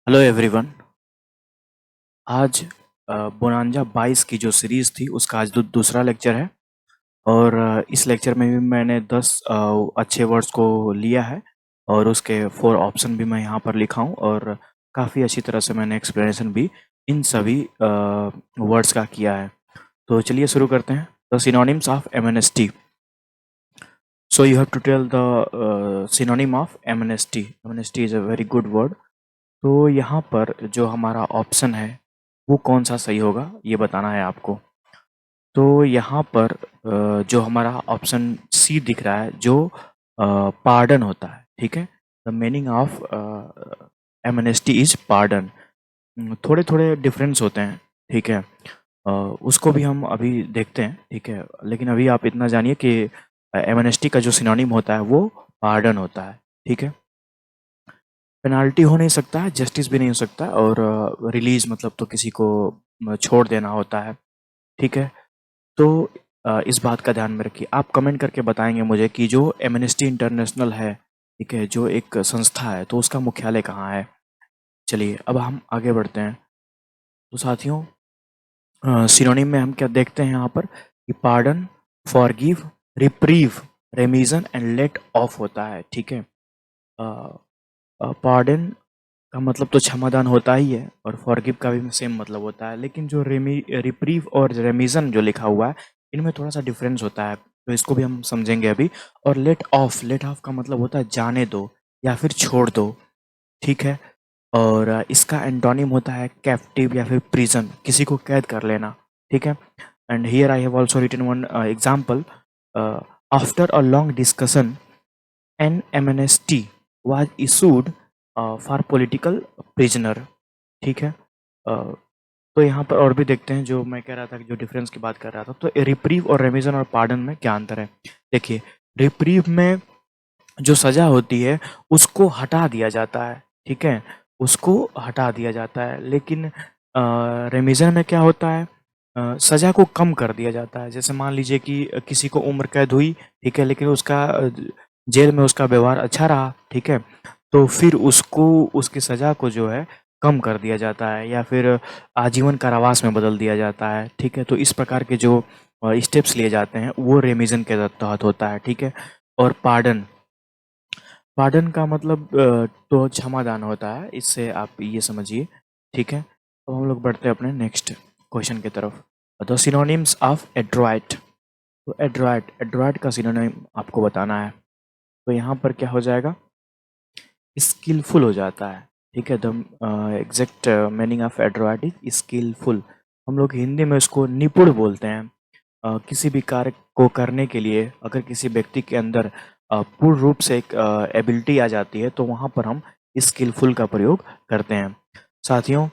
Hello everyone. आज bonanza 22 की जो सीरीज़ थी उसका आज दूसरा लेक्चर है। और इस लेक्चर में भी मैंने 10 अच्छे वर्ड्स को लिया है और उसके 4 ऑप्शन भी मैं यहाँ पर लिखा हूँ और काफ़ी अच्छी तरह से मैंने एक्सप्लेनेशन भी इन सभी वर्ड्स का किया है। तो चलिए शुरू करते हैं। The synonyms of amnesty. So you have to tell the synonym of amnesty. Amnesty is a very good word. तो यहाँ पर जो हमारा ऑप्शन है वो कौन सा सही होगा ये बताना है आपको। तो यहाँ पर जो हमारा ऑप्शन सी दिख रहा है जो पार्डन होता है, ठीक है। The meaning of amnesty is pardon. थोड़े थोड़े डिफरेंस होते हैं, ठीक है। उसको भी हम अभी देखते हैं, ठीक है। लेकिन अभी आप इतना जानिए कि एमनेस्टी का जो सिनोनिम होता है वो पार्डन होता है, ठीक है। पेनाल्टी हो नहीं सकता है, जस्टिस भी नहीं हो सकता, और रिलीज मतलब तो किसी को छोड़ देना होता है, ठीक है। तो इस बात का ध्यान में रखिए। आप कमेंट करके बताएंगे मुझे कि जो एमनेस्टी इंटरनेशनल है, ठीक है, जो एक संस्था है, तो उसका मुख्यालय कहाँ है। चलिए अब हम आगे बढ़ते हैं। तो साथियों, सिनोनिम में हम क्या देखते हैं यहाँ पर कि pardon, forgive, reprieve, remission and let off होता है, ठीक है। पार्डन का मतलब तो क्षमादान होता ही है और फॉरगिव का भी सेम मतलब होता है, लेकिन जो रिप्रीव और रेमिजन जो लिखा हुआ है इनमें थोड़ा सा डिफरेंस होता है, तो इसको भी हम समझेंगे अभी। और लेट ऑफ का मतलब होता है जाने दो या फिर छोड़ दो, ठीक है। और इसका एंटोनिम होता है कैप्टिव या फिर प्रिजन, किसी को कैद कर लेना, ठीक है। And here I have also written one example. After a long discussion an amnesty was issued for political prisoner, ठीक है। तो यहाँ पर और भी देखते हैं, जो मैं कह रहा था कि जो डिफरेंस की बात कर रहा था। तो रिप्रीव और रेमिजन और पार्डन में क्या अंतर है, देखिए। रिप्रीव में जो सजा होती है उसको हटा दिया जाता है, ठीक है, उसको हटा दिया जाता है। लेकिन रेमिजन में क्या होता है, सजा को कम कर दिया जाता है। जैसे मान लीजिए कि किसी को उम्र कैद हुई, ठीक है, लेकिन उसका जेल में उसका व्यवहार अच्छा रहा, ठीक है, तो फिर उसको उसकी सजा को जो है कम कर दिया जाता है या फिर आजीवन कारावास में बदल दिया जाता है, ठीक है। तो इस प्रकार के जो स्टेप्स लिए जाते हैं वो रेमिजन के तहत होता है, ठीक है। और पार्डन, पार्डन का मतलब तो क्षमादान होता है, इससे आप ये समझिए, ठीक है। अब हम लोग बढ़ते हैं अपने नेक्स्ट क्वेश्चन की तरफ। The synonyms of Adroit. तो एड्रॉइट, एड्रॉइट का सिनोनिम आपको बताना है। तो यहाँ पर क्या हो जाएगा, स्किलफुल हो जाता है, ठीक है। The exact meaning of adroit is skillful. हम लोग हिंदी में उसको निपुण बोलते हैं। किसी भी कार्य को करने के लिए अगर किसी व्यक्ति के अंदर पूर्ण रूप से एक एबिलिटी आ जाती है तो वहाँ पर हम स्किलफुल का प्रयोग करते हैं। साथियों,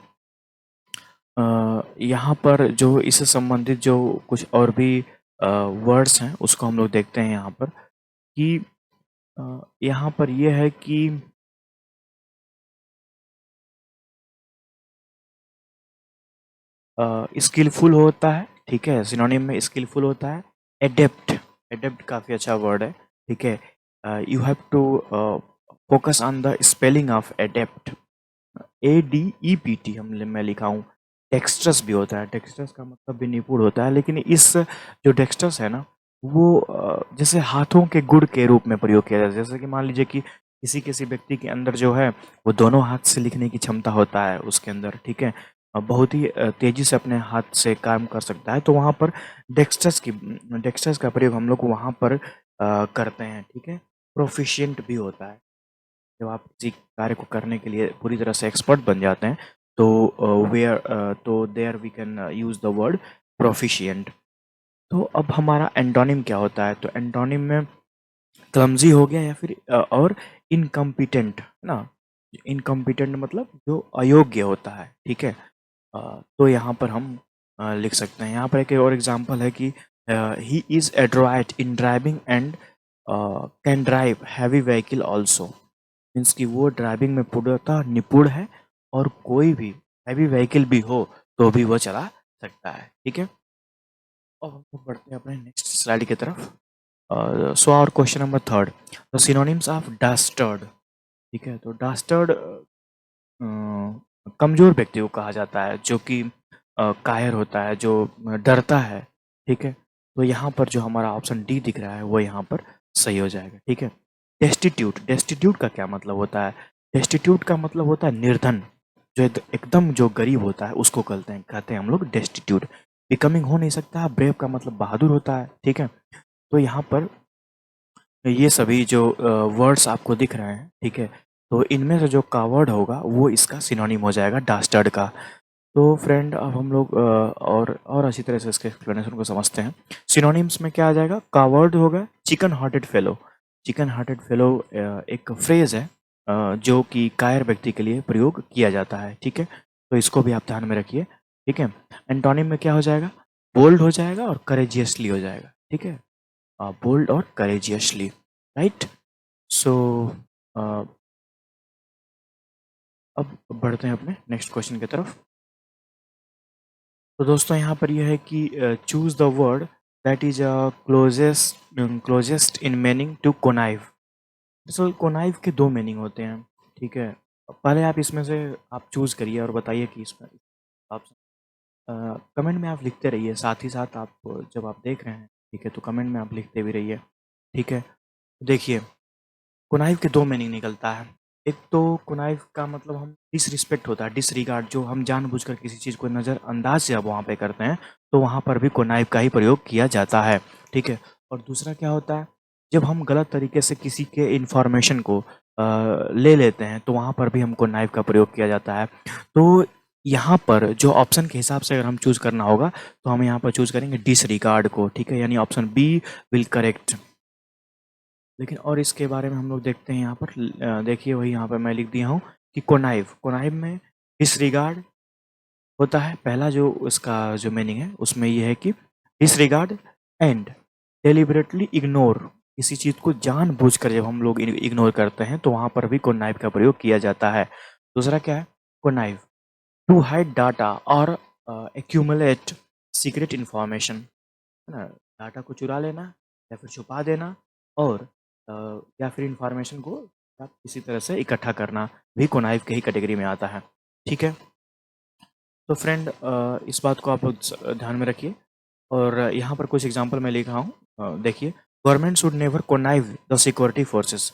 यहाँ पर जो इससे संबंधित जो कुछ और भी वर्ड्स हैं उसको हम लोग देखते हैं यहाँ पर कि यहाँ पर ये है कि स्किलफुल होता है, ठीक है। सिनोनिम में स्किलफुल होता है। एडेप्ट, एडेप्ट काफ़ी अच्छा वर्ड है, ठीक है। You have to focus on the spelling of adept. ADEPT मैं लिखा हूँ। डेक्स्ट्रस भी होता है, डेक्स्ट्रस का मतलब भी निपुण होता है, लेकिन इस जो डेक्स्ट्रस है ना वो जैसे हाथों के गुण के रूप में प्रयोग किया जाता है। जैसे कि मान लीजिए कि किसी किसी व्यक्ति के अंदर जो है वो दोनों हाथ से लिखने की क्षमता होता है उसके अंदर, ठीक है। बहुत ही तेजी से अपने हाथ से काम कर सकता है, तो वहाँ पर डेक्स्ट्रस का प्रयोग हम लोग वहाँ पर करते हैं, ठीक है। प्रोफिशिएंट भी होता है, जब आप किसी कार्य को करने के लिए पूरी तरह से एक्सपर्ट बन जाते हैं तो तो there we can use the word proficient. तो अब हमारा एंटोनिम क्या होता है, तो एंटोनिम में क्लमजी हो गया या फिर और इनकम्पिटेंट ना। इनकम्पिटेंट मतलब जो अयोग्य होता है, ठीक है। तो यहाँ पर हम लिख सकते हैं। यहाँ पर एक और एग्जांपल है कि he is Adroit in driving and can drive heavy vehicle also. Means कि वो ड्राइविंग में पूर्णतः निपुण है और कोई भी हैवी व्हीकल भी हो तो भी वो चला सकता है, ठीक है। और हम लोग बढ़ते हैं अपने नेक्स्ट स्लाइड की तरफ। सो और question number third, the synonyms of dastard, ठीक है। तो डास्टर्ड कमज़ोर व्यक्ति को कहा जाता है, जो कि कायर होता है, जो डरता है, ठीक है? तो यहाँ पर जो हमारा ऑप्शन डी दिख रहा है, वो यहाँ पर सही हो जाएगा, ठीक है? डेस्टिट्यूट, डेस्टिट्यूट का क्या मतलब होता है? डेस्टिट्यूट का मतलब होता है निर्धन, जो एकदम जो गरीब होता है, उसको कहते हैं हम लोग डेस्टिट्यूट। बिकमिंग हो नहीं सकता, ब्रेव का मतलब बहादुर होता है, ठीक है? तो यहाँ पर ये सभी जो वर्ड्स आपको दिख रहे हैं, ठीक है? तो इनमें से जो कावर्ड होगा वो इसका सिनोनिम हो जाएगा डास्टर्ड का। तो फ्रेंड अब हम लोग और अच्छी तरह से इसके एक्सप्लेनेशन को समझते हैं। सिनोनिम्स में क्या आ जाएगा? कावर्ड होगा chicken hearted fellow. Chicken hearted fellow एक फ्रेज है जो कि कायर व्यक्ति के लिए प्रयोग किया जाता है, ठीक है? तो इसको भी आप ध्यान में रखिए, ठीक है? एंटोनिम में क्या हो जाएगा? बोल्ड हो जाएगा और करेजियसली हो जाएगा, ठीक है? बोल्ड और करेजियसली, राइट? सो अब बढ़ते हैं अपने नेक्स्ट क्वेश्चन की तरफ। तो दोस्तों यहाँ पर यह है कि choose the word that is closest in meaning to connive. दरअसल कोनाइव के दो मीनिंग होते हैं, ठीक है? पहले आप इसमें से आप चूज करिए और बताइए कि इसमें आप कमेंट में आप लिखते रहिए, साथ ही साथ आप जब आप देख रहे हैं, ठीक है, तो कमेंट में आप लिखते भी रहिए, ठीक है? देखिए, कुनाइव के दो मीनिंग निकलता है। एक तो कुनाइव का मतलब हम डिसरिस्पेक्ट होता है, डिसरिगार्ड, जो हम जानबूझकर किसी चीज़ को नज़रअंदाज से अब वहाँ पे करते हैं, तो वहाँ पर भी कुनाइव का ही प्रयोग किया जाता है, ठीक है? और दूसरा क्या होता है, जब हम गलत तरीके से किसी के इन्फॉर्मेशन को ले लेते हैं, तो वहाँ पर भी हमको नाइव का प्रयोग किया जाता है। तो यहाँ पर जो ऑप्शन के हिसाब से अगर हम चूज़ करना होगा, तो हम यहाँ पर चूज़ करेंगे डिसरिगार्ड को, ठीक है? यानी ऑप्शन बी विल करेक्ट। लेकिन और इसके बारे में हम लोग देखते हैं यहाँ पर देखिए वही यहाँ पर मैं लिख दिया हूँ कि कोनाइव, कोनाइव में डिसरिगार्ड होता है। पहला जो उसका जो मीनिंग है उसमें ये है कि डिसरिगार्ड एंड डेलिबरेटली इग्नोर, किसी चीज़ को जानबूझकर जब हम लोग इग्नोर करते हैं तो वहाँ पर भी कोनाइव का प्रयोग किया जाता है। दूसरा क्या है? कोनाइव टू हाइड डाटा और एक्यूमुलेट सीक्रेट इन्फॉर्मेशन, है ना? डाटा को चुरा लेना या फिर छुपा देना और या फिर इंफॉर्मेशन को आप किसी तरह से इकट्ठा करना भी कोनाइव के ही कैटेगरी में आता है, ठीक है? तो फ्रेंड इस बात को आप लोग ध्यान में रखिए और यहाँ पर कुछ एग्जांपल मैं लिख रहा हूँ। देखिए, government should never connive the security forces.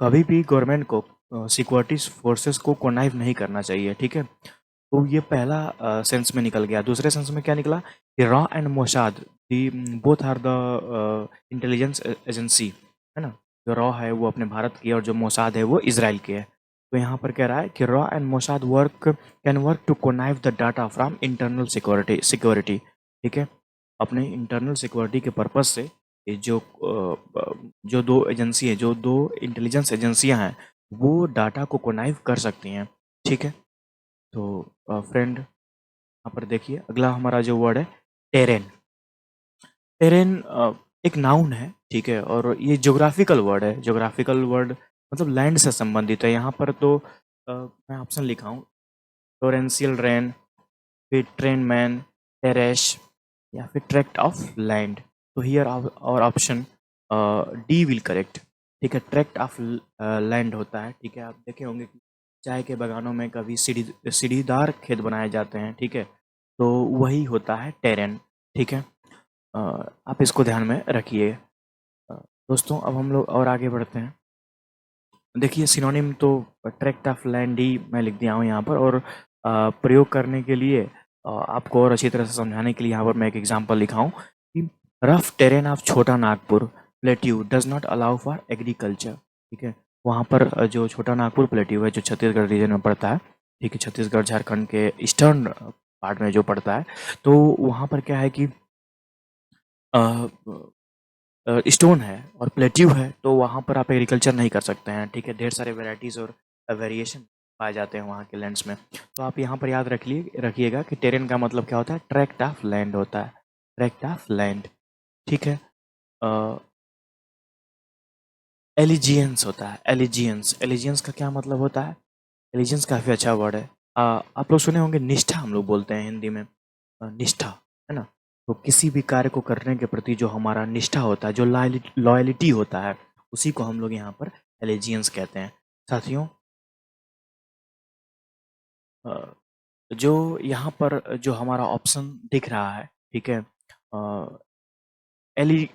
कभी भी गवर्नमेंट को सिक्योरिटी फोर्सेस को कोनाइव नहीं करना चाहिए, ठीक है? तो ये पहला सेंस में निकल गया। दूसरे सेंस में क्या निकला कि रॉ and Mossad both are the intelligence agency, है ना? जो रॉ है वो अपने भारत की है और जो मोसाद है वो इजराइल की है। तो यहाँ पर कह रहा है कि रॉ and Mossad can work to connive the data from internal security, ठीक है? अपने इंटरनल सिक्योरिटी के पर्पज से ये जो दो एजेंसी है, जो दो इंटेलिजेंस एजेंसियां हैं, वो डाटा को कोनाइव कर सकती हैं, ठीक है? तो फ्रेंड यहाँ पर देखिए अगला हमारा जो वर्ड है टेरेन। टेरेन एक नाउन है, ठीक है? और ये ज्योग्राफिकल वर्ड है। ज्योग्राफिकल वर्ड मतलब लैंड से संबंधित है। यहाँ पर तो मैं ऑप्शन लिखा हूँ, टोरेंशियल रेन, फिर ट्रेन मैन, टेरेश या फिर ट्रैक्ट ऑफ लैंड। तो हियर और ऑप्शन डी विल करेक्ट, ठीक है? ट्रैक्ट ऑफ लैंड होता है, ठीक है? आप देखे होंगे कि चाय के बागानों में कभी सीढ़ीदार खेत बनाए जाते हैं, ठीक है? तो वही होता है टेरेन, ठीक है? आप इसको ध्यान में रखिए। दोस्तों अब हम लोग और आगे बढ़ते हैं। देखिए सिनोनिम तो ट्रैक्ट ऑफ लैंड ही मैं लिख दिया हूँ यहाँ पर और प्रयोग करने के लिए आपको और अच्छी तरह से समझाने के लिए यहाँ पर मैं एक एग्जांपल लिखा हूँ कि रफ टेरेन ऑफ छोटा Nagpur plateau does not allow for agriculture, ठीक है? वहाँ पर जो छोटा नागपुर प्लेट्यू है जो छत्तीसगढ़ रीजन में पड़ता है, ठीक है? छत्तीसगढ़ झारखंड के ईस्टर्न पार्ट में जो पड़ता है, तो वहाँ पर क्या है कि स्टोन है और प्लेट्यू है, तो वहाँ पर आप एग्रीकल्चर नहीं कर सकते हैं, ठीक है? ढेर सारे वैराइटीज़ और वेरिएशन पाए जाते हैं वहाँ के लैंड्स में। तो आप यहाँ पर याद रखिएगा कि टेरेन का मतलब क्या होता है? ट्रैक्ट ऑफ लैंड होता है, ट्रैक्ट ऑफ लैंड, ठीक है? एलिजियंस होता है, एलिजियंस। एलिजियंस का क्या मतलब होता है? एलिजियंस काफ़ी अच्छा वर्ड है। आप लोग सुने होंगे निष्ठा, हम लोग बोलते हैं हिंदी में निष्ठा, है ना? तो किसी भी कार्य को करने के प्रति जो हमारा निष्ठा होता है, जो लॉयलिटी होता है, उसी को हम लोग यहाँ पर एलिजियंस कहते हैं। साथियों अ, जो यहाँ पर जो हमारा ऑप्शन दिख रहा है, ठीक है, एलि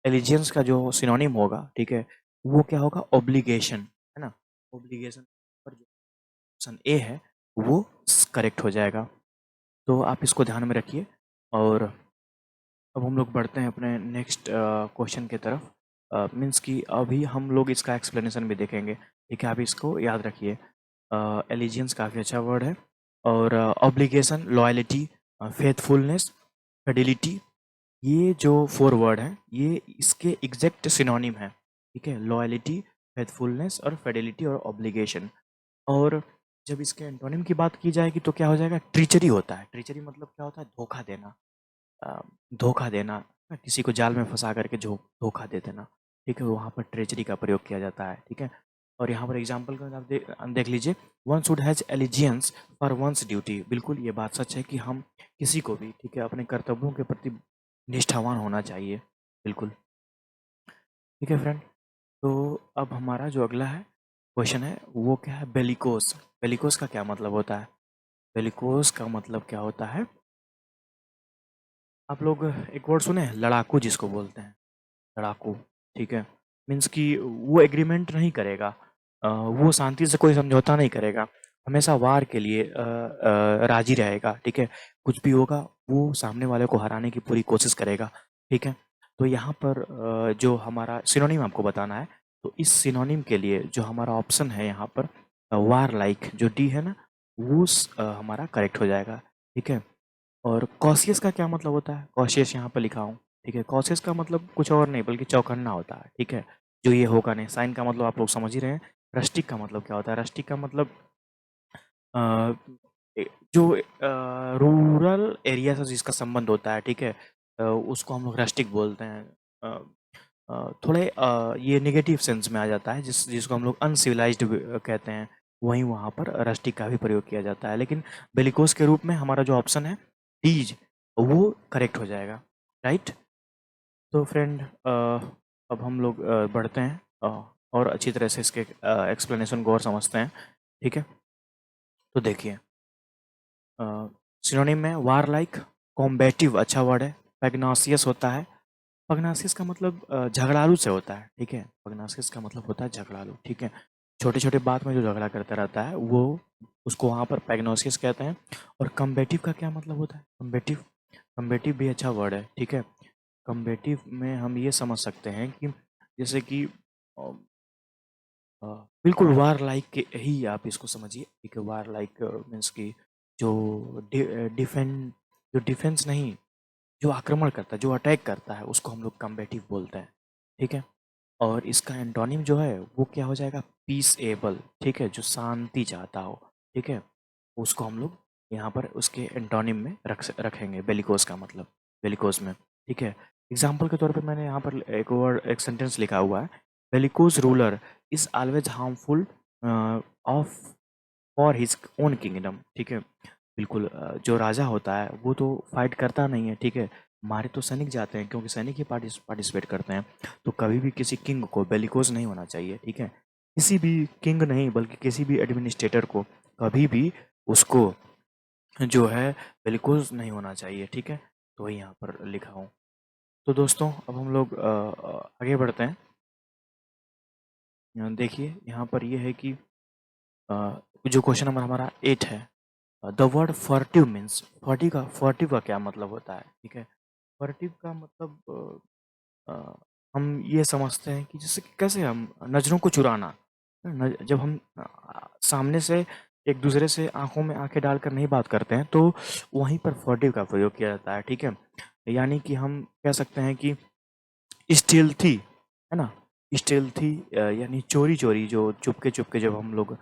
एलिजियंस का जो सिनोनिम होगा, ठीक है, वो क्या होगा? ऑब्लिगेशन, है ना? ऑब्लिगेशन पर जो ऑप्शन ए है वो करेक्ट हो जाएगा। तो आप इसको ध्यान में रखिए। और अब हम लोग बढ़ते हैं अपने नेक्स्ट क्वेश्चन की तरफ। मीन्स कि अभी हम लोग इसका एक्सप्लेनेशन भी देखेंगे, ठीक है? आप इसको याद रखिए। एलिजियंस काफ़ी अच्छा वर्ड है। और ऑब्लिगेशन, लॉयल्टी, फेथफुलनेस, फिडेलिटी, ये जो 4 वर्ड हैं, ये इसके एग्जैक्ट सिनोनिम हैं, ठीक है? लॉयल्टी, फेथफुलनेस और फिडेलिटी और ऑब्लिगेशन। और जब इसके एंटोनिम की बात की जाएगी तो क्या हो जाएगा? ट्रीचरी होता है। ट्रीचरी मतलब क्या होता है? धोखा देना। अ, धोखा देना, किसी को जाल में फँसा करके धोखा दे देना, ठीक है? वहाँ पर ट्रेचरी का प्रयोग किया जाता है, ठीक है? और यहाँ पर एग्जाम्पल का आप देख लीजिए, one should has allegiance for once duty. बिल्कुल ये बात सच है कि हम किसी को भी, ठीक है, अपने कर्तव्यों के प्रति निष्ठावान होना चाहिए, बिल्कुल। ठीक है फ्रेंड, तो अब हमारा जो अगला है क्वेश्चन है वो क्या है? बेलिकोस। बेलिकोस का क्या मतलब होता है? बेलिकोस का मतलब क्या होता है? आप लोग एक वर्ड सुने हैं, लड़ाकू जिसको बोलते हैं, लड़ाकू, ठीक है? मीन्स कि वो एग्रीमेंट नहीं करेगा, वो शांति से कोई समझौता नहीं करेगा, हमेशा वार के लिए राजी रहेगा, ठीक है? कुछ भी होगा वो सामने वाले को हराने की पूरी कोशिश करेगा, ठीक है? तो यहाँ पर जो हमारा सिनोनिम आपको बताना है, तो इस सिनोनिम के लिए जो हमारा ऑप्शन है यहाँ पर, वार लाइक जो डी है ना, वो हमारा करेक्ट हो जाएगा, ठीक है? और कॉशियस का क्या मतलब होता है? कॉशियस यहाँ पर लिखा हूँ, ठीक है? कॉशियस का मतलब कुछ और नहीं बल्कि चौकन्ना होता है, ठीक है? जो ये होगा नहीं, साइन का मतलब आप लोग समझ ही रहे हैं। रस्टिक का मतलब क्या होता है? रस्टिक का मतलब अ, जो रूरल एरिया से जिसका संबंध होता है, ठीक है? उसको हम लोग रस्टिक बोलते हैं। अ, थोड़े ये नेगेटिव सेंस में आ जाता है, जिसको हम लोग अनसिविलाइज्ड कहते हैं, वहीं वहाँ पर रस्टिक का भी प्रयोग किया जाता है। लेकिन बेलिकोस के रूप में हमारा जो ऑप्शन है डीज, वो करेक्ट हो जाएगा, राइट? तो फ्रेंड, अब हम लोग बढ़ते हैं और अच्छी तरह से इसके एक्सप्लेनेशन को और समझते हैं, ठीक है? तो देखिए, सिनोनिम में वार लाइक, कॉम्बेटिव अच्छा वर्ड है। पैग्नासियस होता है, पगनासियस का मतलब झगड़ालू से होता है, ठीक है? पगनासियस का मतलब होता है झगड़ालू, ठीक है? छोटे-छोटे बात में जो झगड़ा करता रहता है वो, उसको वहाँ पर पैग्नोसियस कहते हैं। और कम्बेटिव का क्या मतलब होता है? कम्बेटिव, कम्बेटिव भी अच्छा वर्ड है, ठीक है? कम्बेटिव में हम ये समझ सकते हैं कि जैसे कि अ अ, बिल्कुल वार लाइक के ही आप इसको समझिए, ठीक है? वार लाइक मीन्स कि जो डिफेंड, जो डिफेंस नहीं, जो आक्रमण करता है, जो अटैक करता है, उसको हम लोग कम्बेटिव बोलते हैं, ठीक है? और इसका एंटोनिम जो है वो क्या हो जाएगा? पीसएबल, ठीक है? जो शांति चाहता हो, ठीक है? उसको हम लोग यहाँ पर उसके एंटोनिम में रखेंगे, बेलिकोस का मतलब, बेलिकोस में, ठीक है? एग्जाम्पल के तौर पे मैंने यहाँ पर एक वर्ड, एक सेंटेंस लिखा हुआ है, bellicose ruler is always harmful of for his own kingdom, ठीक है? बिल्कुल, जो राजा होता है वो तो फाइट करता नहीं है, ठीक है? मारे तो सैनिक जाते हैं, क्योंकि सैनिक ही पार्टिसिपेट करते हैं। तो कभी भी किसी किंग को बेलिकोज नहीं होना चाहिए, ठीक है? किसी भी किंग नहीं बल्कि किसी भी एडमिनिस्ट्रेटर को कभी भी उसको जो है बेलिकोज नहीं होना चाहिए, ठीक है? तो वही यहाँ पर लिखा हूँ। तो दोस्तों, अब हम लोग आगे बढ़ते हैं। देखिए यहाँ पर ये है कि जो क्वेश्चन नंबर हमारा 8 है, द वर्ड फर्टिव मीन्स, फर्टिव का क्या मतलब होता है, ठीक है? फर्टिव का मतलब हम ये समझते हैं कि जैसे कि कैसे हम नज़रों को चुराना, जब हम सामने से एक दूसरे से आंखों में आंखें डालकर नहीं बात करते हैं, तो वहीं पर फर्टिव का प्रयोग किया जाता है, ठीक है? यानी कि हम कह सकते हैं कि स्टील्थी, है ना? स्टील्थी यानी चोरी-चोरी, जो चुपके-चुपके जब हम लोग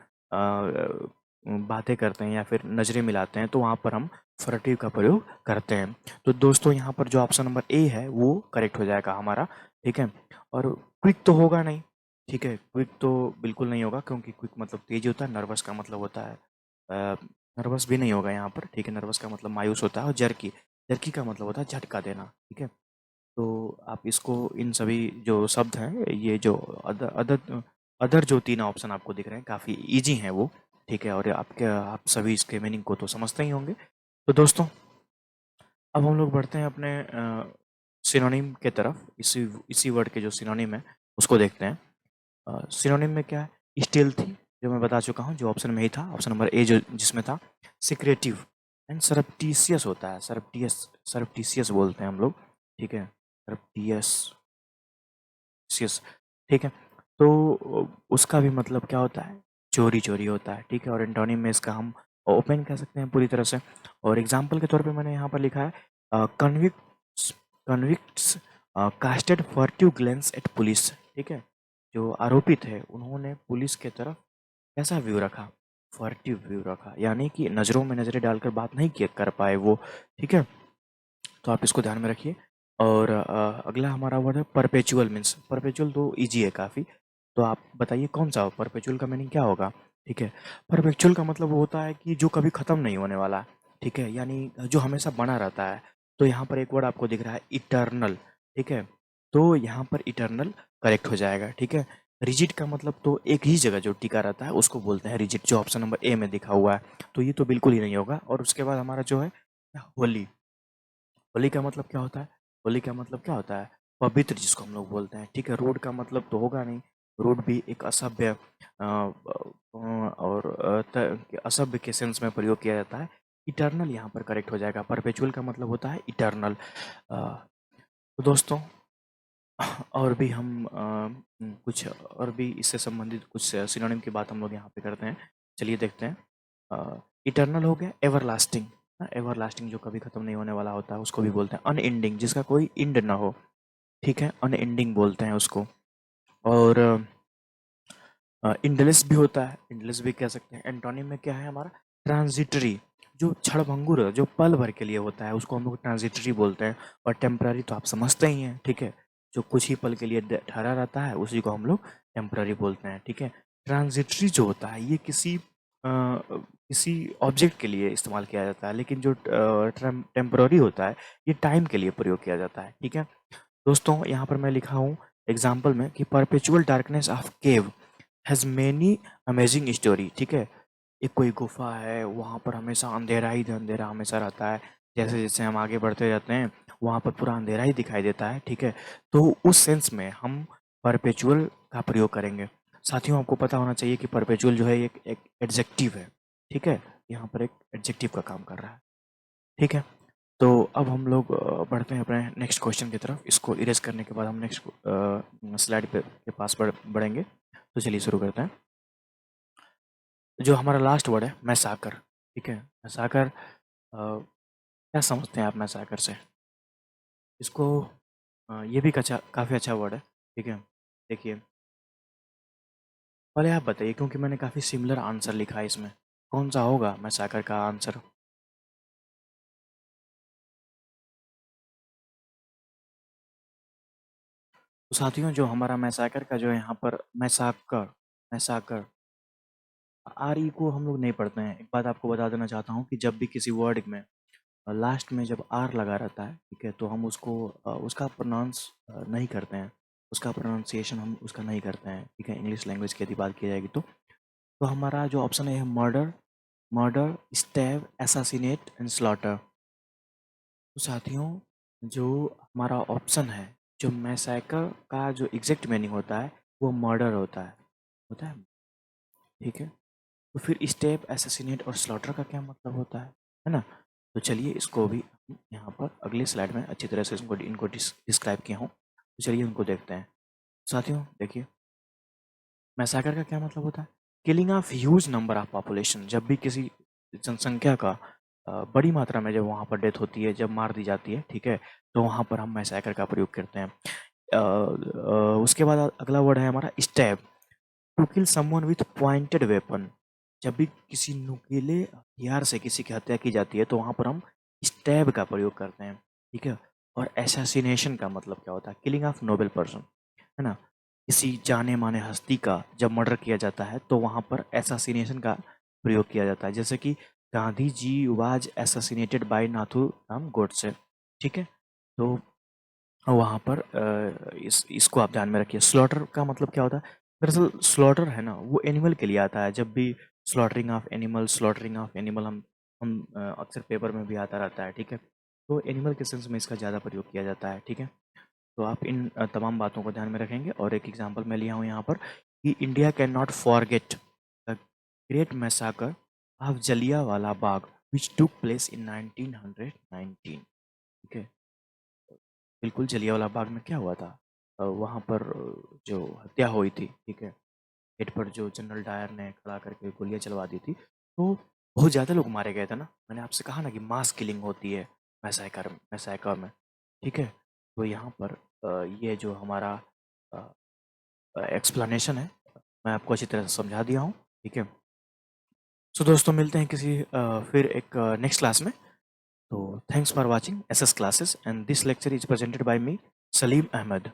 बातें करते हैं या फिर नज़रें मिलाते हैं, तो वहाँ पर हम फर्टिव का प्रयोग करते हैं। तो दोस्तों यहाँ पर जो ऑप्शन नंबर ए है वो करेक्ट हो जाएगा हमारा, ठीक है? और क्विक तो होगा नहीं, ठीक है? क्विक तो बिल्कुल नहीं होगा, क्योंकि क्विक मतलब तेज़ होता है, नर्वस का मतलब होता है नर्वस भी नहीं होगा यहाँ पर, ठीक है? नर्वस का मतलब मायूस होता है। और जर्की, जर्की का मतलब होता है झटका देना, ठीक है? तो आप इसको, इन सभी जो शब्द हैं, ये जो अदर अदर अदर जो 3 ऑप्शन आपको दिख रहे हैं, काफ़ी ईज़ी हैं वो, ठीक है, और आप सभी इसके मीनिंग को तो समझते ही होंगे। तो दोस्तों, अब हम लोग बढ़ते हैं अपने सिनोनिम के तरफ। इसी इसी वर्ड के जो सिनोनिम है उसको देखते हैं। सिनोनिम में क्या है? स्टेल्थी, जो मैं बता चुका हूँ, जो ऑप्शन में ही था, ऑप्शन नंबर ए जो जिसमें था। सिक्रेटिव एंड सरप्टिशियस होता है, सरप्टिशियस बोलते हैं हम लोग, ठीक है, सरप्टिशियस, ठीक है। तो उसका भी मतलब क्या होता है? चोरी चोरी होता है, ठीक है। और एंटोनिम में इसका हम ओपन कह सकते हैं पूरी तरह से। और एग्जाम्पल के तौर पे मैंने यहाँ पर लिखा है convicts, convicts casted furtive glances at police, ठीक है। जो आरोपी थे उन्होंने पुलिस के तरफ कैसा व्यू रखा? फर्टिव व्यू रखा, यानी कि नज़रों में नज़रें डालकर बात नहीं किए कर पाए वो, ठीक है। तो आप इसको ध्यान में रखिए। और अगला हमारा वर्ड है परपेचुअल। मीन्स परपेचुअल तो इजी है काफ़ी, तो आप बताइए कौन सा परपेचुअल का मीनिंग क्या होगा? ठीक है, परपेचुअल का मतलब वो होता है कि जो कभी ख़त्म नहीं होने वाला, ठीक है, यानी जो हमेशा बना रहता है। तो यहाँ पर एक वर्ड आपको दिख रहा है इटर्नल, ठीक है। तो यहाँ पर इटर्नल करेक्ट हो जाएगा, ठीक है। रिजिड का मतलब तो एक ही जगह जो टिका रहता है उसको बोलते हैं रिजिड, जो ऑप्शन नंबर ए में दिखा हुआ है। तो ये तो बिल्कुल ही नहीं होगा। और उसके बाद हमारा जो है होली। होली का मतलब क्या होता है? होली का मतलब क्या होता है? पवित्र, जिसको हम लोग बोलते हैं, ठीक है। रोड का मतलब तो होगा नहीं, रोड भी एक असभ्य और असभ्य के सेंस में प्रयोग किया जाता है। इटर्नल यहाँ पर करेक्ट हो जाएगा। परपेचुअल का मतलब होता है इटर्नल। तो दोस्तों, और भी हम कुछ और भी इससे संबंधित कुछ सिनोनिम की बात हम लोग यहाँ पे करते हैं। चलिए देखते हैं। इटर्नल हो गया एवरलास्टिंग। एवरलास्टिंग जो कभी खत्म नहीं होने वाला होता है उसको भी बोलते हैं। अनएंडिंग, जिसका कोई एंड ना हो, ठीक है, अनएंडिंग बोलते हैं उसको। और इंडलेस भी होता है, इंडलेस भी कह सकते हैं। एंटोनिम में क्या है हमारा? ट्रांजिटरी, जो क्षणभंगुर जो पल भर के लिए होता है उसको हम लोग ट्रांजिटरी बोलते हैं। और टेम्पररी तो आप समझते ही हैं, ठीक है, जो कुछ ही पल के लिए ठहरा रहता है उसी को हम लोग टेम्पररी बोलते हैं, ठीक है। ट्रांजिटरी जो होता है ये किसी ऑब्जेक्ट के लिए इस्तेमाल किया जाता है, लेकिन जो टेम्पररी होता है ये टाइम के लिए प्रयोग किया जाता है, ठीक है। दोस्तों, यहाँ पर मैं लिखा हूँ एग्जाम्पल में कि perpetual darkness of cave has many amazing story, ठीक है। एक कोई गुफा है, वहाँ पर हमेशा अंधेरा ही अंधेरा हमेशा रहता है। जैसे जैसे हम आगे बढ़ते जाते हैं वहाँ पर पूरा अंधेरा ही दिखाई देता है, ठीक है। तो उस सेंस में हम परपेचुअल का प्रयोग करेंगे। साथियों, आपको पता होना चाहिए कि परपेचुअल जो है एक एडजेक्टिव है, ठीक है। यहाँ पर एक एडजेक्टिव का काम कर रहा है, ठीक है। तो अब हम लोग बढ़ते हैं अपने नेक्स्ट क्वेश्चन की तरफ। इसको इरेज करने के बाद हम नेक्स्ट स्लाइड पे के पास बढ़ेंगे। तो चलिए शुरू करते हैं। जो हमारा लास्ट वर्ड है मैसाकर, ठीक है। मैसाकर, क्या समझते हैं आप मैसाकर से? इसको ये भी काफ़ी अच्छा वर्ड है, ठीक है। देखिए, पहले आप बताइए, क्योंकि मैंने काफ़ी सिमिलर आंसर लिखा है इसमें, कौन सा होगा मैसाकर का आंसर? तो साथियों, जो हमारा मैसाकर का जो है यहाँ पर मैसाकर, मैसाकर, आर ई को हम लोग नहीं पढ़ते हैं। एक बात आपको बता देना चाहता हूँ कि जब भी किसी वर्ड में लास्ट में जब आर लगा रहता है, ठीक है, तो हम उसको उसका प्रोनाउंस नहीं करते हैं, उसका प्रोनाउंसिएशन हम उसका नहीं करते हैं, ठीक है। इंग्लिश लैंग्वेज की यदि बात की जाएगी तो हमारा जो ऑप्शन है murder, murder, stab, assassinate and slaughter. तो साथियों, जो हमारा ऑप्शन है, जो मैसैकर का जो एग्जैक्ट मीनिंग होता है वो मर्डर होता है, ठीक है। तो फिर स्टेप, असैसिनेट और स्लॉटर का क्या मतलब होता है ना? तो चलिए इसको भी हम यहाँ पर अगले स्लाइड में अच्छी तरह से इनको डिस्क्राइब किया हूँ। तो चलिए उनको देखते हैं। साथियों देखिए, मैसाकर का क्या मतलब होता है? Killing of huge number of population. जब भी किसी जनसंख्या का बड़ी मात्रा में जब वहाँ पर डेथ होती है, जब मार दी जाती है, ठीक है, तो वहाँ पर हम मैसाकर का प्रयोग करते हैं। उसके बाद अगला वर्ड है हमारा stab, to kill someone with pointed weapon. जब भी किसी नुकीले हथियार से किसी की हत्या की जाती है तो वहाँ पर हम स्टैब का प्रयोग करते हैं, ठीक है। और एसासिनेशन का मतलब क्या होता है? किलिंग ऑफ नोबल पर्सन, है ना। किसी जाने माने हस्ती का जब मर्डर किया जाता है तो वहाँ पर एसासिनेशन का प्रयोग किया जाता है। जैसे कि Gandhi ji was assassinated by Nathuram Godse, ठीक है। तो वहाँ पर इसको आप ध्यान में रखिए। स्लॉटर का मतलब क्या होता है? दरअसल स्लॉटर है ना, वो एनिमल के लिए आता है। जब भी स्लॉटरिंग ऑफ एनिमल हम अक्सर पेपर में भी आता रहता है, ठीक है? तो एनिमल के सेंस में इसका ज़्यादा प्रयोग किया जाता है, ठीक है? तो आप इन तमाम बातों को ध्यान में रखेंगे और एक एग्जांपल मैं लिया हूँ यहाँ पर कि India can not forget the great मैसाकर of Jallianwala Bagh which टूक प्लेस इन 1919, ठीक है? बिल्कुल, जलियांवाला बाग में क्या हुआ था? वहाँ पर जो हत्या हुई थी, ठीक है? गेट पर जो जनरल डायर ने खड़ा करके गोलियाँ चलवा दी थी, तो बहुत ज़्यादा लोग मारे गए थे ना। मैंने आपसे कहा ना कि मास किलिंग होती है मैसाकर में, ठीक है? तो यहाँ पर ये जो हमारा अ एक्सप्लेनेशन है, मैं आपको अच्छी तरह से समझा दिया हूँ, ठीक है? सो दोस्तों मिलते हैं किसी फिर एक नेक्स्ट क्लास में। तो thanks for watching SS classes and this lecture is presented by me Saleem Ahmad.